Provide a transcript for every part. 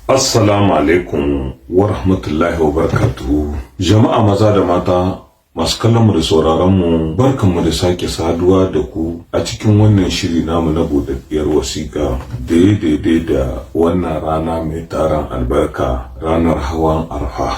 Assalamu alaikum wa rahmatullahi wa barakatuhu. Jama'a maza da mata masu kallon mu da sauraron mu, barkanmu da sake saduwa da ku a cikin wannan shiri namu na buɗaɗɗiyar wasiƙa daidai da wannan rana mai taron albarka, ranar hawan arfa.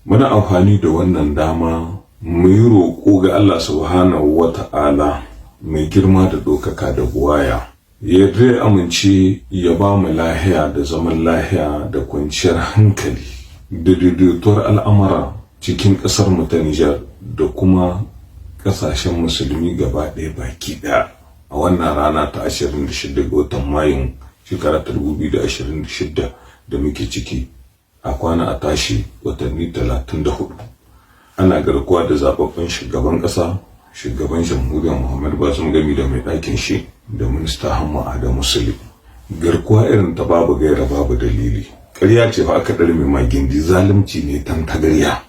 Muna amfani da wannan dama mu yi roƙo ga Allah subhanahu wa ta'ala mai girma da ɗaukaka da buwaya. Yadda ya amince ya ba mu lahiya da zaman lahiya da kwanciyar hankali da daidaituwar al'amura cikin ƙasar mu ta Nijar da kuma ƙasashen musulmi gaba ɗaya baki ɗaya a wannan rana ta 26 ga watan Mayun shekara 2026 da muke ciki, a kwana a tashi watanni 34. Ana garkuwa da zababben shugaban ƙasa, shugaban jamhuriyar Muhammad Bazoum gami da mai ɗakin shi da minista Hamma Adamu Sule. Garkuwa irin ta babu gaira babu dalili. Ƙarya ce fa aka ɗarme magindi, zalunci ne tantagarya.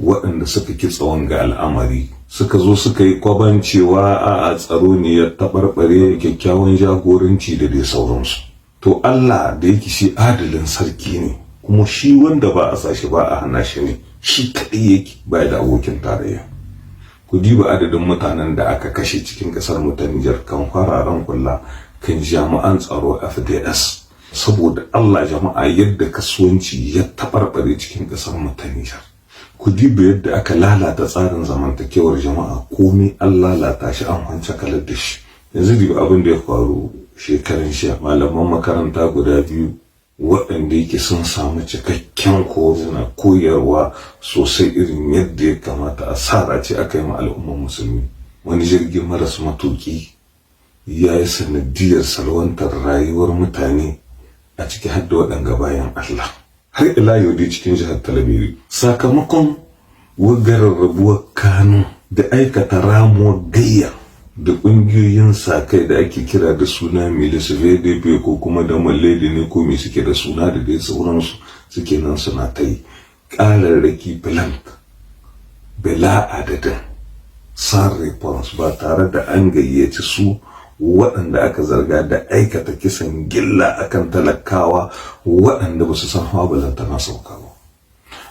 Waɗanda suka kitsa wanga al'amari suka zo suka yi kwaban cewa a tsaro ne ya taɓarɓare, kyakkyawan jagoranci da dai sauransu. To Allah da yake shi adalin sarki ne, kuma shi wanda ba a sashi ba a hana shi ne, shi kaɗai yake ba da abokin tarayya. Ku diba adadin mutanen da aka kashe cikin kasar mu ta Nijar kan fararen kula, kan jami'an tsaro FDS. Saboda Allah jama'a, yadda kasuwanci ya tabarbare cikin kasar mu ta Nijar. Ku diba yadda aka lalata tsarin zamantakewar jama'a, komai an lalata shi, an hance kalar da shi. Yanzu diba abin da ya faru shekaran jiya, malaman makaranta guda biyu waɗanda yake sun samu cikakken horo na koyarwa sosai irin yadda ya kamata, asara ce aka yi ma al'ummar musulmi. Wani jirgin maras matuki ya yi sanadiyar salwantar rayuwar mutane, a ciki har da waɗanga bayan Allah. Har ila yau dai cikin jihar Talabiri, sakamakon wagarar rabuwar Kano da aikata ramuwar gayya da ƙungiyoyin sa-kai da ake kira da suna Milis VDP ko kuma da Mallede ne ko me suke da suna da dai sauransu, suke nan suna ta yi ƙararraki blank bela adadin san response, ba tare da an gayyaci su waɗanda aka zarga da aikata kisan gilla akan talakawa waɗanda ba su san hawa balanta na sauka ba.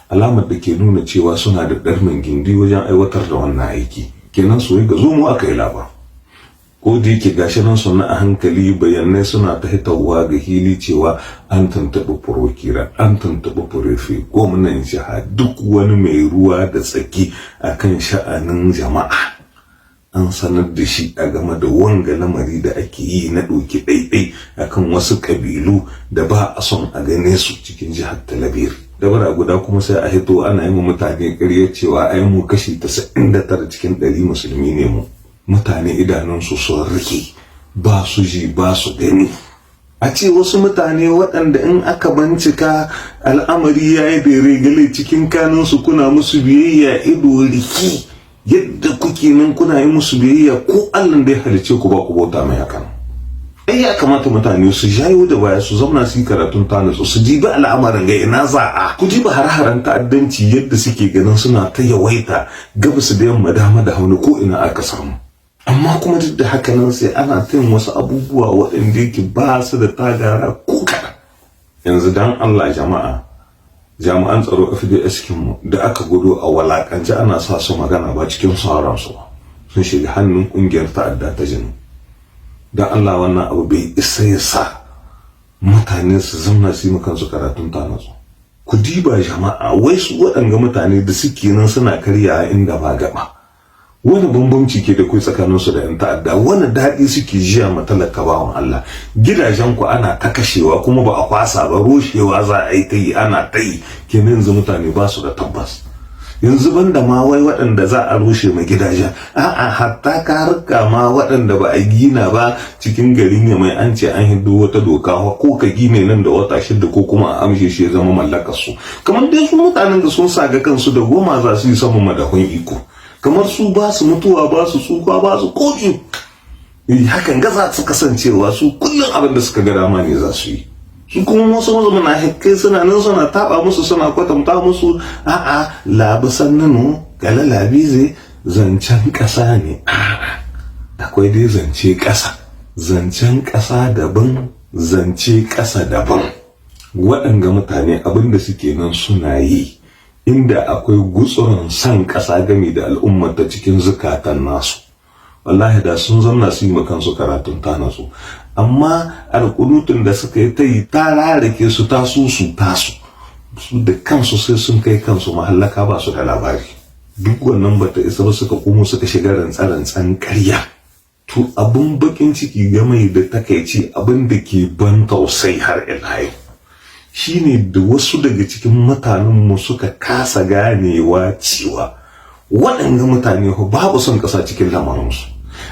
Alamar da ke nuna cewa suna da ɗarmin gindi wajen aiwatar da wannan aiki, kenan soyi ga zomo aka yi labar. Ko da yake gashi nan suna a hankali, bayanai suna ta hitawa ga hili cewa an tuntuɓi furokira, an tuntuɓi furefe, gwamnan jiha, duk wani mai ruwa da tsaki akan sha'anin jama'a an sanar da shi a game da wanga lamari da ake yi na ɗauki ɗaiɗai akan wasu ƙabilu da ba a son a gane su cikin jihar Talabiri. Dabara guda kuma sai a hito ana yi mutane ƙarya cewa ai mu kashi 99 cikin 100 musulmi ne mu. Mutane idanunsu sun rike, ba su ji ba su gani. A ce wasu mutane waɗanda in aka bincika al'amari ya yi da regale cikin kanunsu, kuna musu biyayya ido riki, yadda kuke nan kuna yi musu biyayya, ko Allah da ya halice ku ba ku bauta mai hakan. Ai ya kamata mutane su jayo da baya, su zauna su yi karatun tanatsu, su jibi al'amarin ga ina za'a. Ku jibi har-haren ta'addanci yadda suke ganin suna ta yawaita gabas da yamma, dama da hauni, ko ina aka samu. Amma kuma duk da haka nan sai ana yin wasu abubuwa waɗanda yake ba su da tagara ko kaɗan. Yanzu dan Allah jama'a, jami'an tsaro FDS kinmu da aka gudu a walakance ana sa su magana ba cikin sauran su ba, sun shiga hannun ƙungiyar ta'adda ta jini. Dan Allah wannan abu bai isa ya sa mutane su zauna su yi kansu karatun tanatsu. Ku diba jama'a, wai su waɗanga mutane da suke nan suna karya inda ba gaba, wani bambamci ke da kai tsakaninsu da 'yan ta'adda, wani daɗi suke jiya matalaka bawan Allah. Gidajen ku ana ta kashewa kuma ba a kwasa ba, rushewa za a yi ta yi, ana ta yi, kenan yanzu mutane ba su da tabbas. Yanzu banda ma wai waɗanda za a rushe ma gidajen, a'a hatta karka ma waɗanda ba a gina ba cikin garin ya mai an ce an hiddo wata doka ko ka gine nan da wata 6 ko kuma a amshe shi ya zama mallakar su. Kamar dai su mutanen da sun saga kansu da goma za su yi saman madahun iko, kamar su ba su mutuwa, ba su tsufa, ba su koki. Hakan ga za su kasancewa su kullum abin da suka ga dama ne za su yi. Su kuma wasu munafikai suna nan suna taba musu, suna kwatanta musu a'a labisan nano gala labize zancen ƙasa ne. Akwai dai zance ƙasa, zancen ƙasa daban, zance ƙasa daban. waɗanga mutane abin da suke nan suna yi, inda akwai gutsurin san ƙasa game da al'ummar ta cikin zukatan nasu, wallahi da sun zanna su yi kansu karatun ta nasu. Amma alƙunutun da suka yi ta yi ta rarrake su ta su tasu, su da kansu sai sun kai kansu mahallaka ba su da labari. Duk wannan bata isa ba suka komo suka shiga rantsan ƙarya. To abin bakin ciki game da takaici, abin da ke ban tausayi har ila yau shine da wasu daga cikin mutanenmu suka kasa ganewa cewa waɗanda mutane babu son ƙasa cikin lamarinsu.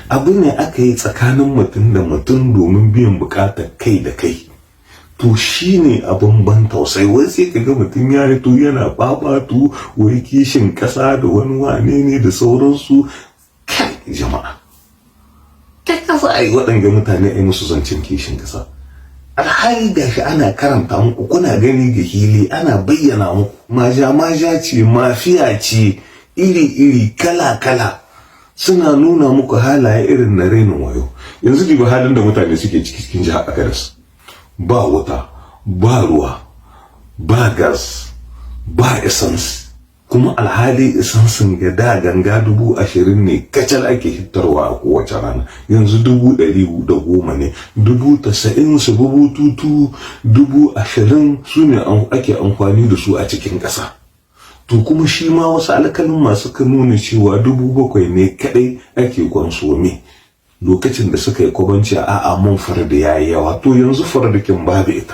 Abu ne aka yi tsakanin mutum da mutum domin biyan buƙatar kai da kai. To shine abin ban tausayi, wai sai ka ga mutum ya rito yana babatu wai kishin ƙasa da wani wane ne da sauransu. Kai jama'a, kai kasa a yi waɗanda mutane a yi musu zancen kishin ƙasa. Alhali gashi ana karanta muku, kuna gani ga hili ana bayyana muku maja ce, mafiya ce iri kala suna nuna muku halaye irin na renin wayo. Yanzu diba halin da mutane suke cikin jihar Agadez. Ba wuta, ba ruwa, ba gas, ba essence, kuma alhali isansin ga da ganga 20,000 ne kacal ake hitarwa a kowace rana. Yanzu 110 ne, 90,000 su bututu, 20,000 su ne ake amfani da su a cikin ƙasa. To kuma shi ma wasu alkalin masu ka nuna cewa 7,000 ne kadai ake kwansomi. Lokacin da suka yi kwabanci a mun farda yayi yawa, to yanzu fardakin babu ita.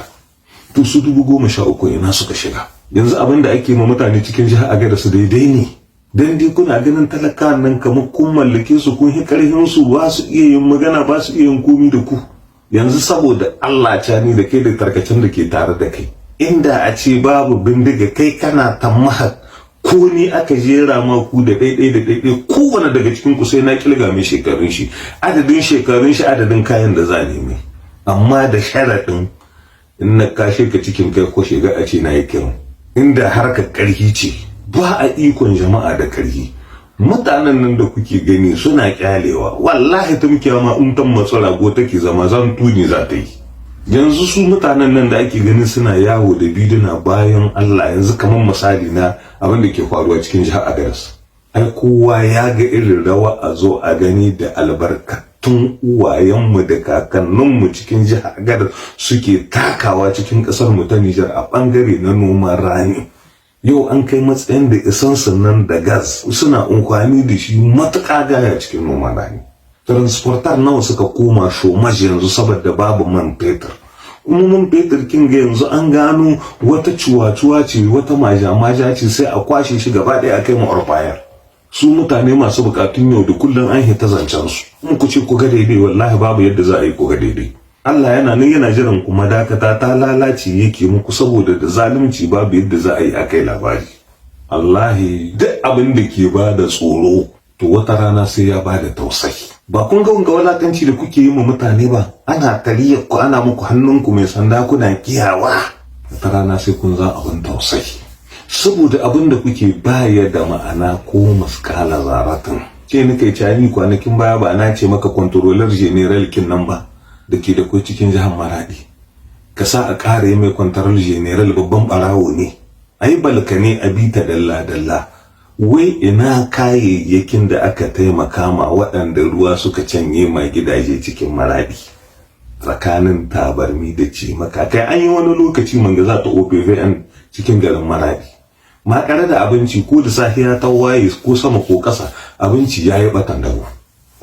To su 13,000 ina suka shiga. Yanzu abin da ake ma mutane cikin jihar Agadez daidai ne. Dan dai kuna ganin talakawan nan kamar kun mallake su, kun hi karhin su, ba su iya yin magana, ba su iya yin komi da ku. Yanzu saboda Allah cani da kai da tarkacen da ke tare da kai, inda a ce babu bindiga kai kana tamahar ko ni aka jera ma ku da ɗaiɗai kowane daga cikin ku sai na kilga mai shekarun shi, adadin kayan da za nemi. Amma da sharaɗin in na kashe ka cikin kai ko shiga a ce na yi kiran. Inda harkar ƙarfi ce, ba a ikon jama'a da ƙarfi. Mutanen nan da kuke gani suna kyalewa, wallahi tumkiya ma in tan matsa rago take zama zan tuni za ta yi. Yanzu su mutanen nan da ake ganin suna yawo da biduna bayan Allah, yanzu kamar misali na abin da ke faruwa cikin jihar Agadez. Ai kowa ya ga irin rawa a zo a gani da albarkatun uwayenmu da kakanninmu cikin jihar Agadez suke takawa cikin ƙasar mu ta Nijar a ɓangare na noman rani. Yau an kai matsayin da isansu nan da gas suna amfani da shi matuƙa gaya cikin noman rani. Transportar nawa suka koma shomaji yanzu saboda babu man fetur. Kuma man fetur kin ga yanzu an gano wata cuwa-cuwa ce, wata maja ce, sai a kwashe shi gaba ɗaya a kai mu orfayar. Su mutane masu bukatun yau da kullum an hita zancen su. In ku ce ku ga daidai, wallahi babu yadda za a yi ku ga daidai. Allah yana nan yana jiran kuma dakata ta lalace yake muku, saboda da zalunci babu yadda za a yi a kai labari. Wallahi duk abin da ke ba da tsoro to wata rana sai ya ba da tausayi. Ba kun ga wanga walakanci da kuke yi ma mutane ba, ana tariyar ku, ana muku hannunku mai sanda kuna kiyawa. Wata rana sai kun za abin tausayi, saboda abin da kuke baya da ma'ana ko maskala zaratan. Ke ni kai cani kwanakin baya ba na ce maka controller general kin nan ba da ke da kai cikin jihar Maradi, ka sa a ƙara mai controller general babban barawo ne, ai balka ne a bita dalla wai ina kayayyakin da aka taimaka ma waɗanda ruwa suka canye ma gidaje cikin Maradi, tsakanin tabarmi da cimaka. Kai an yi wani lokaci manga za ta OPVN cikin garin Maradi, makare da abinci ko da safiya ta waye ko sama ko ƙasa abinci ya yi batan dago.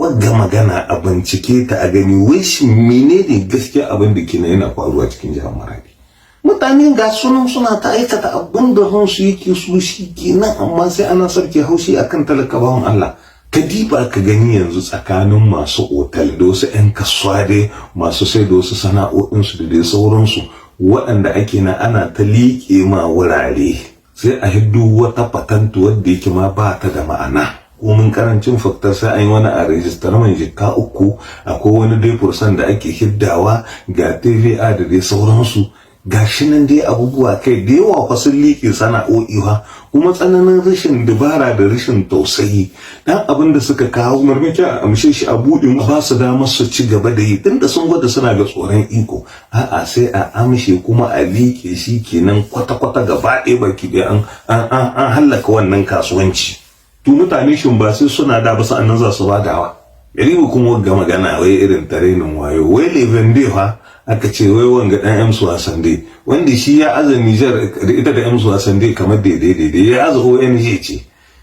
Wagga magana a bincike ta a gani wai shi menene gaskiya abin da kina yana faruwa cikin jihar Maradi. Mutane ga sunan suna ta aikata abin da su yake so shi kenan, amma sai ana sarki haushi akan talakawan Allah. Ka diba ka gani yanzu tsakanin masu otal da wasu 'yan kasuwa dai masu sai da wasu sana'o'insu da dai sauransu, waɗanda ake na ana ta liƙe ma wurare, sai a hiddo wata patantu wadda yake ma ba ta da ma'ana. Komin karancin faktar sai an yi wani a rejistar man jikka 3, akwai wani dai fursan da ake hiddawa ga TVA da dai sauransu. gashi nan dai abubuwa kai da yawa fa sun liƙe sana'o'i fa, kuma tsananin rashin dabara da rashin tausayi dan abin da suka kawo marmaki a amshe shi a buɗe ba su damar su ci gaba da yi tunda sun gwada suna ga tsoron iko, a'a sai a amshe kuma a liƙe shi kenan kwata-kwata gaba ɗaya baki ɗaya an hallaka wannan kasuwanci. To mutane shin ba sai suna da ba sa'annan za su badawa. Yaribu kuma ga magana wai irin tarenin wayo wai levende fa aka ce wai wanga dan emsu wasan dai wanda shi ya aza Niger da ita da emsu wasan dai kamar daidai ya aza ONG ce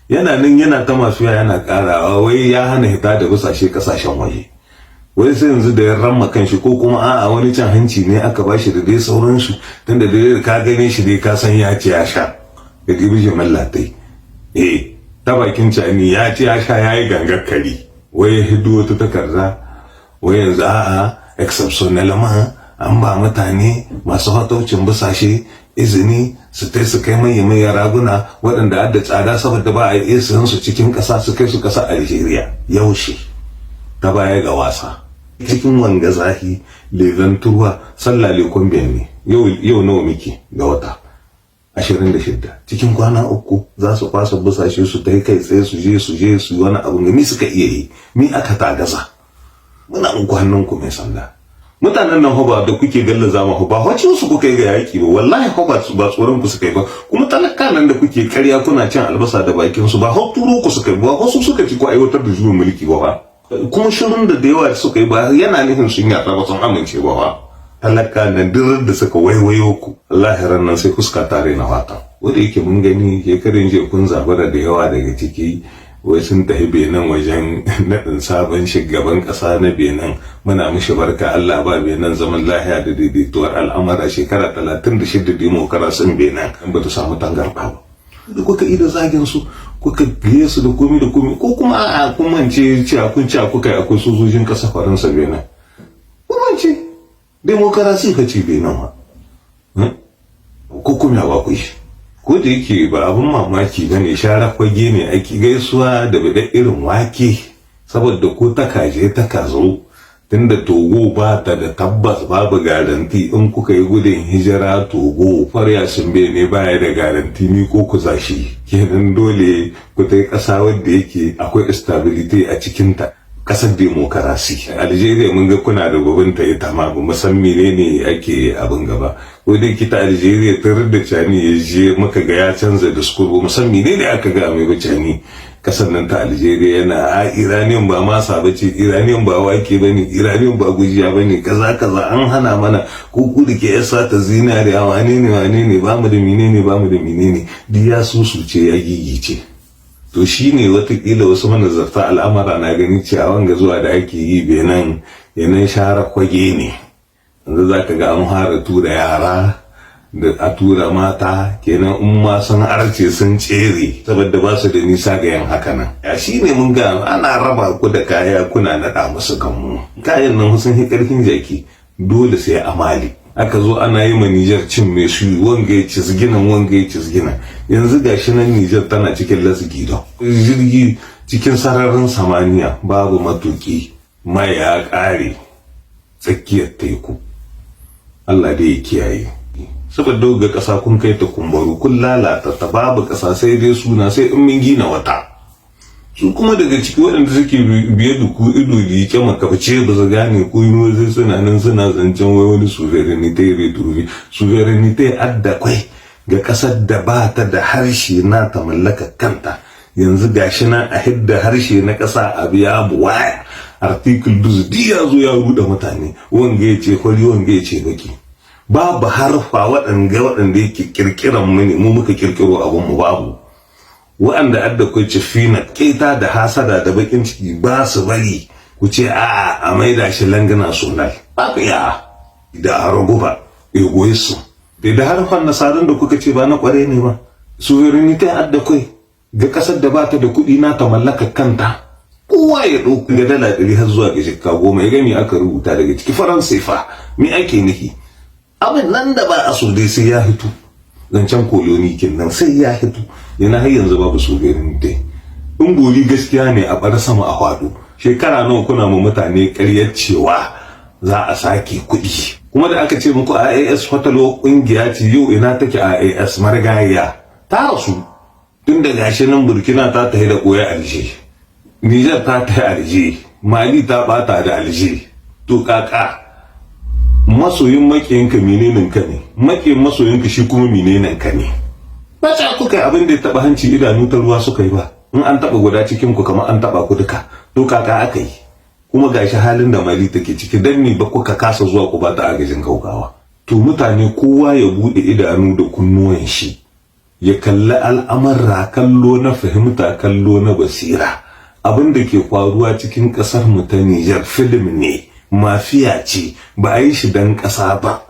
yana nan yana ta mafiya yana karawa wai ya hana hita da busashe kasashen waje wai sai yanzu da ya ramma kanshi ko kuma a'a wani cin hanci ne aka bashi da dai sauransu tunda da ka gane shi dai ka san ya ce ya sha da dibijin mallatai ta bakin cani ya ce ya sha yayi gangar kari wai ya hido wata takarda wai yanzu a'a exceptional ma an ba mutane masu hataucin busashe izini su kai mai raguna waɗanda adda tsada saboda ba a iya sayan su cikin ƙasa su kai su ƙasa Algeria yaushe ta baya ga wasa cikin wanga zahi leventuwa sallah lekon ne yau nawa muke ga wata 26 cikin kwana 3 za su kwasa busashe su kai tsaye su je su wani abu ne mi suka iya yi mi aka tagaza muna muku hannunku mai sanda mutanen nan hoba da kuke gallaza ma hoba wacce su kuka yi ga yaki ba wallahi hoba ba tsoron ku suka yi ba kuma talaka nan da kuke karya kuna cin albasa da bakin su ba har turo ku suka yi ba wasu suka ci ko aiwatar da juyin mulki ba kuma shirin da yawa suka yi ba yana nufin sun yata ba sun amince ba talaka nan duk da suka waiwayo ku wallahi ran nan sai fuska tare na wata wanda yake mun gani shekarun je kun zabara da yawa daga ciki wai sun tafi Benin wajen naɗin sabon shugaban ƙasa na Benin muna mishi barka Allah ba Benin zaman lahiya da daidaituwar al'amara shekara 36 dimokarasin Benin in ba ta samu tangarɗa ba da kuka yi da zagin su kuka giye su da komi ko kuma a kun mance cewa kun ci kuka yi akwai sojojin ƙasa Faransa Benin kun mance demokarasi ka ce Benin wa ko kuma ya ba ku shi ko da yake ba abin mamaki ba ne share fage ne ake gaisuwa da bada irin wake saboda ko ta kaje ta kazo tunda Togo ba ta da tabbas babu garanti in kuka yi gudun hijira Togo farya shimbe ne baya da garanti ni ko ku zashi kenan dole ku ta ƙasa wadda yake akwai stability a cikinta kasar demokarasi Algeria mun ga kuna da gobinta ita ma ba san menene ake abin gaba ko dai kita Algeria tare da cani ya je maka ga ya canza discourse ba san menene aka ga mai bacani kasar nan ta Algeria yana a Iranian ba masa bace Iranian ba wake bane Iranian ba gujiya bane kaza an hana mana ku da ke yasa ta zinariya wane ne ba mu da menene diya susuce ya gigice to shi ne watakila wasu manazarta al'amara na gani cewa wanga zuwa da ake yi Benin yanan share kwage ne yanzu za ka ga an fara tura yara da a tura mata kenan in ma sun arce sun tsere saboda ba su da nisa ga yan haka nan ya shi ne mun ga ana raba ku da kaya kuna naɗa musu kanmu kayan nan sun yi ƙarfin jaki dole sai amali aka zo ana yi ma Nijar cin mai su wanga ya cizgina yanzu gashi nan Nijar tana cikin lasgido jirgi cikin sararin samaniya babu matuki mai ya ƙare tsakiyar teku Allah dai ya kiyaye saboda ga ƙasa kun kai ta kumbaru kun lalata ta babu ƙasa sai dai suna sai in mun gina wata su kuma daga ciki waɗanda suke biye da ku ido da yake makabce ba su gane ko yi zai suna nan suna zancen wai wani sovereignty adda kwai ga ƙasar da ba ta da harshe na ta mallaka kanta yanzu gashi nan a hidda harshe na ƙasa a biya buwaya article 12 ya zo ya ruɗa mutane wanga ya ce kwari wanga ya ce baki babu harfa waɗanda yake kirkiran mu ne mu muka kirkiro abin mu babu waɗanda adda ku ce fina keta da hasada da bakin ciki ba su bari ku ce a maida shi langana sonal ba ku ya da aragoba egoisu da harfan nasarar da kuka ce ba na kware ne ba sovereignty adda kai ga kasar da bata da kuɗi na ta mallaka kanta kowa ya ɗauki ga dala 100 har zuwa ga shekka 10 ya gami aka rubuta daga ciki faransa fa me ake nufi abin nan da ba a so dai sai ya hito zancen koloni nan sai ya hito yana har yanzu babu sovereignty in gori gaskiya ne a bar sama a hwado shekara nawa kuna mu mutane ƙaryar cewa za a sake kuɗi kuma da aka ce muku IAS fatalo kungiya ce, yau ina take IAS marigayya ta rasu. Tun da gashi nan Burkina ta tahi da koya Alje, Niger ta tahi Alje, Mali ta bata da Alje. To kaka masoyin makiyinka menenen ka ne, makiyin masoyinka shi kuma menenen ka ne. Ba ta kuka abin da ya taba hanci idanu ta ruwa suka yi ba, in an taba guda cikin ku kamar an taba ku duka. To kaka aka yi, kuma gashi halin da Mali take ciki, dan ni ba kuka kasa zuwa ku ba ta agajin gaugawa. To mutane kowa ya bude idanu da kunnuwan shi, ya kalli al'amara kallo na fahimta, kallo na basira. Abin da ke faruwa cikin kasar mu ta Niger film ne, mafiya ce, ba a yi shi dan kasa ba.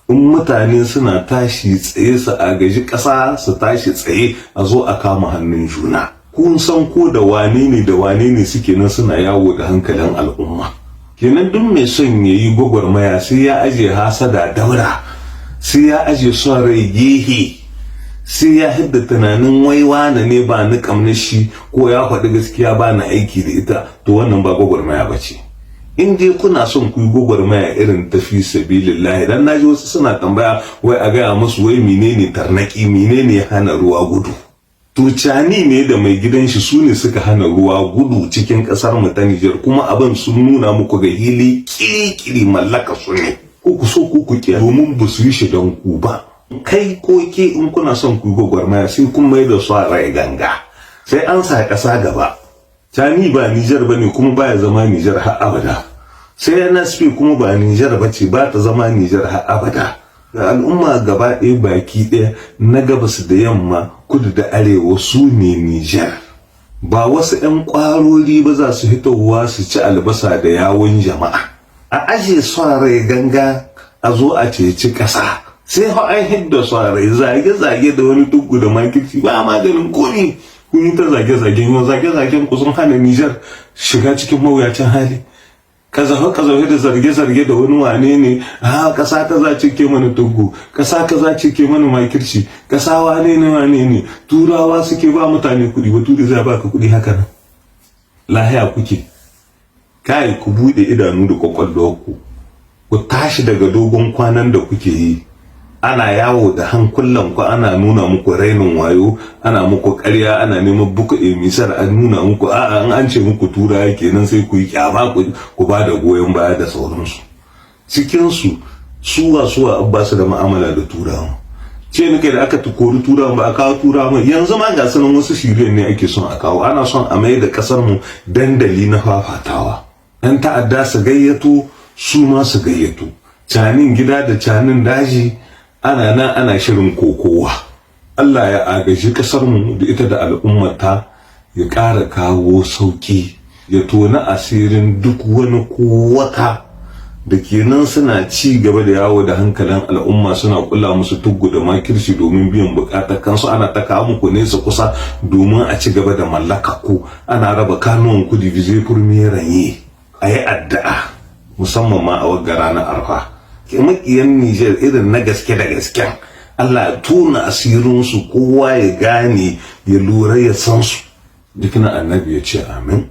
In mutane suna tashi tsaye su agaji kasa su tashi tsaye, a zo a kama hannun juna. Kun san ko da wane ne suke nan suna yawo da hankalin al'umma. Kenan duk mai son yayi gwagwarmaya sai ya aje hasada daura, sai ya aje son rai gehe, sai ya hidda tunanin wai wane ne ba ni kamnar shi, ko ya faɗi gaskiya ba na aiki da ita. To wannan ba gwagwarmaya ba ce. In dai kuna son ku yi gwagwarmaya irin tafi sabilillahi, dan naji wasu suna tambaya wai a gaya musu wai menene tarnaki, menene hana ruwa gudu. To cani ne da mai gidan shi su ne suka hana ruwa gudu cikin kasar mu ta Niger, kuma abin sun nuna muku ga hili kiri mallaka su ne. Ku so ku kiya domin ba su yi shi don ku ba. Kai ko ke in kuna son ku yi gwagwarmaya sai kun mai da su a rai ganga. Sai an sa kasa gaba. Cani ba Niger bane kuma baya zama Niger har abada. Sai NSP kuma ba Niger bace, ba ta zama Niger har abada. Al'umma gaba ɗaya baki ɗaya na gabas da yamma, kudu da arewa su ne Niger. Ba wasu 'yan ƙwarori ba za su hitowa su ci albasa da yawon jama'a. A aje rai ganga a zo a ceci ƙasa. Sai an hidda rai zage-zage da wani tugu da makirci ba maganin komi. Kun yi ta zage-zagen yau, zage-zagen ku sun hana Niger shiga cikin mawuyacin hali. Kazafe da zarge-zarge da wani wane ne, kasa ta za cike mana tugu, kasa ka za cike mana makirci, kasa wane ne, turawa suke ba mutane kuɗi, ba turi zai baka kuɗi haka nan. Lahiya kuke, kai ku buɗe idanu da kwakwalwarku, ku tashi daga dogon kwanan da kuke yi. Ana yawo da hankulan ku, ana nuna muku rainin wayo, ana muku ƙarya, ana neman buku emisar, an nuna muku an ce muku tura kenan sai ku yi kyama ku ba da goyon baya da sauransu. Cikin su suwa ba su da mu'amala da turawa. Ce nake da aka tukori turawa ba a kawo turawa, yanzu ma ga sanin wasu shirye ne ake son a kawo. Ana son a mai da kasar mu dandali na fafatawa. Yan ta'adda su gayyato, su ma su gayyato. Canin gida da canin daji, ana shirin kokowa. Allah ya agaji kasarmu da ita da al'ummata, ya ƙara kawo sauki, ya tona asirin duk wani kowata da kenan suna ci gaba da yawo da hankalin al'umma, suna kula musu tuggu da makirci domin biyan bukatar kansu. Ana ta kawo muku nesa kusa domin a ci gaba da mallaka ku. Ana raba kanuwan ku divize furmiyaranye. A yi addu'a musamman ma a wagga ranar Arfa. Makiyan Niger irin na gaske da gasken, Allah ya tona asirinsu, kowa ya gane, ya lura, ya san su. Duk na annabi ya ce amin.